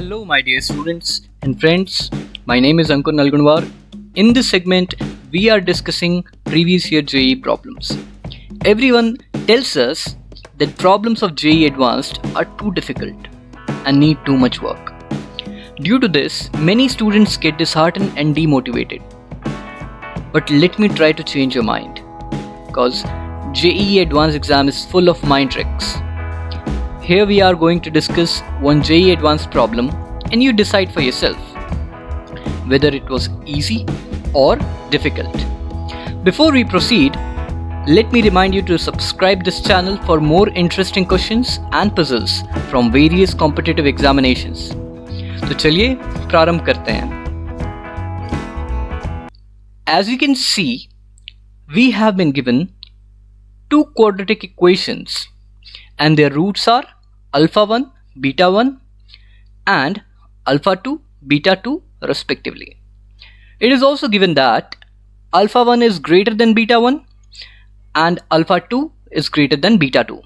Hello, my dear students and friends. My name is Ankur Nalgunwar. In this segment, we are discussing previous year JEE problems. Everyone tells us that problems of JEE Advanced are too difficult and need too much work. Due to this, many students get disheartened and demotivated. But let me try to change your mind, because JEE Advanced exam is full of mind tricks. Here we are going to discuss one JEE Advanced problem and you decide for yourself whether it was easy or difficult. Before we proceed, let me remind you to subscribe this channel for more interesting questions and puzzles from various competitive examinations. तो चलिए प्रारंभ करते हैं. As you can see, we have been given two quadratic equations and their roots are alpha 1, beta 1 and alpha 2, beta 2 respectively. It is also given that alpha 1 is greater than beta 1 and alpha 2 is greater than beta 2.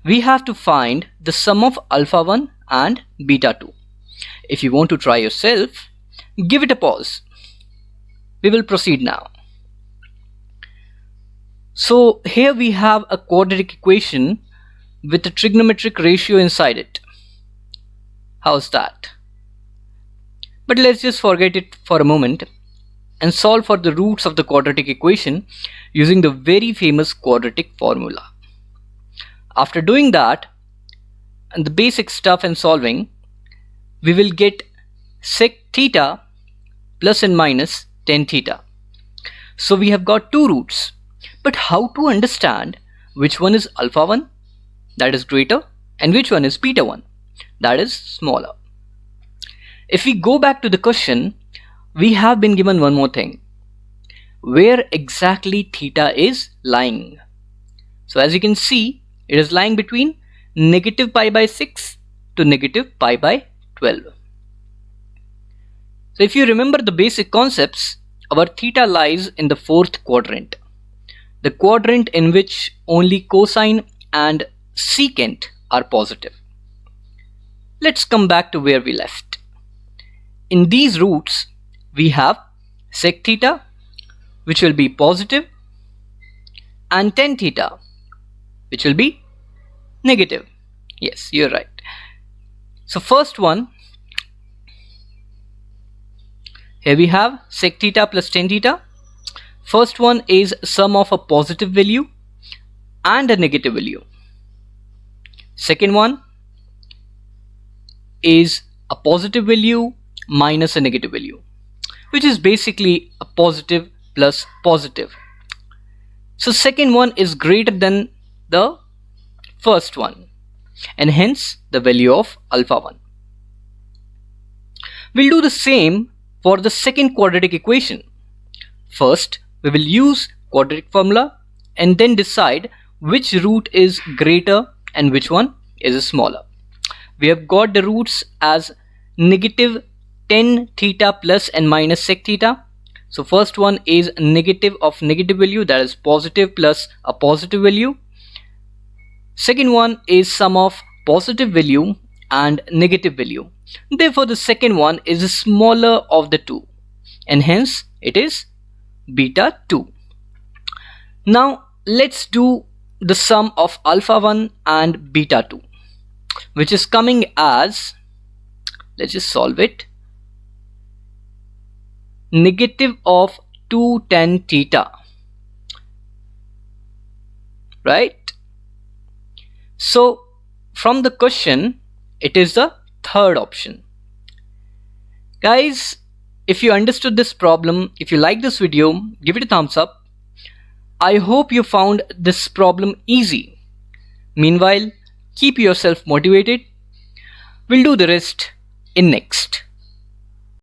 We have to find the sum of alpha 1 and beta 2. If you want to try yourself, give it a pause. We will proceed now. So here we have a quadratic equation with a trigonometric ratio inside it. How's that? But let's just forget it for a moment and solve for the roots of the quadratic equation using the very famous quadratic formula. After doing that and the basic stuff and solving, we will get sec theta plus and minus tan theta. So we have got two roots. But how to understand which one is alpha 1, that is greater, and which one is beta 1, that is smaller? If we go back to the question, we have been given one more thing. Where exactly theta is lying? So as you can see, it is lying between negative pi by 6 to negative pi by 12. So if you remember the basic concepts, our theta lies in the fourth quadrant. The quadrant in which only cosine and secant are positive. Let's come back to where we left. In these roots, we have sec theta, which will be positive, and tan theta, which will be negative. Yes, you're right. So first one, here we have sec theta plus tan theta. First one is sum of a positive value and a negative value. Second one is a positive value minus a negative value, which is basically a positive plus positive. So second one is greater than the first one and hence the value of alpha 1. We'll do the same for the second quadratic equation. First, we will use quadratic formula and then decide which root is greater and which one is smaller. We have got the roots as negative tan theta plus and minus sec theta. So first one is negative of negative value, that is positive plus a positive value. Second one is sum of positive value and negative value. Therefore the second one is the smaller of the two and hence it is beta 2. Now let's do the sum of alpha 1 and beta 2, which is coming as, let's just solve it, negative of 2 tan theta, right? So from the question, it is the third option. Guys, if you understood this problem, if you like this video, give it a thumbs up. I hope you found this problem easy. Meanwhile, keep yourself motivated. We'll do the rest in next.